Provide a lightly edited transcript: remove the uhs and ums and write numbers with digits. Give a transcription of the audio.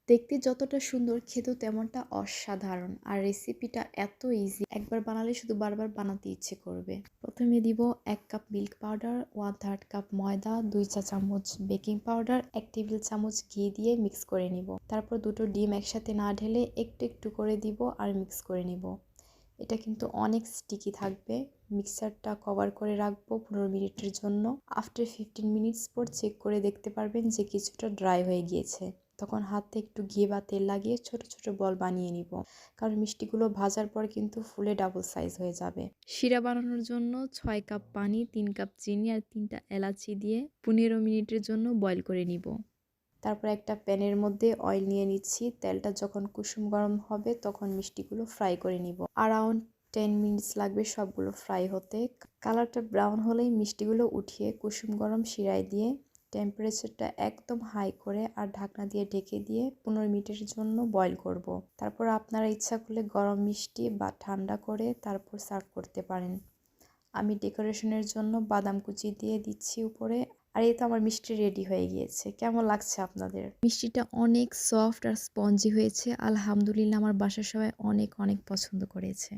দেখতে যতটা সুন্দর খেতেও তেমনটা অসাধারণ। আর রেসিপিটা এত ইজি, একবার বানালে শুধু বারবার বানাতে ইচ্ছে করবে। প্রথমে দিব 1 কাপ মিল্ক পাউডার, 1/3 কাপ ময়দা, 2 চা চামচ বেকিং পাউডার, 1 টেবিল চামচ ঘি দিয়ে মিক্স করে নিব। তারপর দুটো ডিম একসাথে না ঢেলে একটু একটু করে দিব আর মিক্স করে নিব। এটা কিন্তু অনেক স্টিকি থাকবে। মিক্সারটা কভার করে রাখবো 15 মিনিটের জন্য। আফটার 15 মিনিটস পর চেক করে দেখতে পারবেন যে কিছুটা ড্রাই হয়ে গিয়েছে। তখন হাতে একটু ঘি বা তেল লাগিয়ে ছোট ছোট বল বানিয়ে নিব, কারণ মিষ্টিগুলো ভাজার পর কিন্তু ফুলে ডাবল সাইজ হয়ে যাবে। শিরা বানানোর জন্য 6 কাপ পানি, 3 কাপ চিনি আর 3টা এলাচি দিয়ে 15 মিনিটের জন্য বয়ল করে নিব। তারপর একটা প্যানের মধ্যে অয়েল নিয়ে নিচ্ছি। তেলটা যখন কুসুম গরম হবে তখন মিষ্টিগুলো ফ্রাই করে নিব। অ্যারাউন্ড 10 মিনিটস লাগবে সবগুলো ফ্রাই হতে। কালারটা ব্রাউন হলেই মিষ্টিগুলো উঠিয়ে কুসুম গরম শিরায় দিয়ে টেম্পারেচারটা একদম হাই করে আর ঢাকনা দিয়ে ঢেকে দিয়ে 15 মিনিটের জন্য বয়ল করব। তারপর আপনারা ইচ্ছা করলে গরম মিষ্টি বা ঠান্ডা করে তারপর সার্ভ করতে পারেন। আমি ডেকোরেশনের জন্য বাদাম কুচি দিয়ে দিচ্ছি উপরে। আর এই তো আমার মিষ্টি রেডি হয়ে গিয়েছে। কেমন লাগছে আপনাদের? মিষ্টিটা অনেক সফট আর স্পঞ্জি হয়েছে। আলহামদুলিল্লাহ, আমার বাসার সবাই অনেক অনেক পছন্দ করেছে।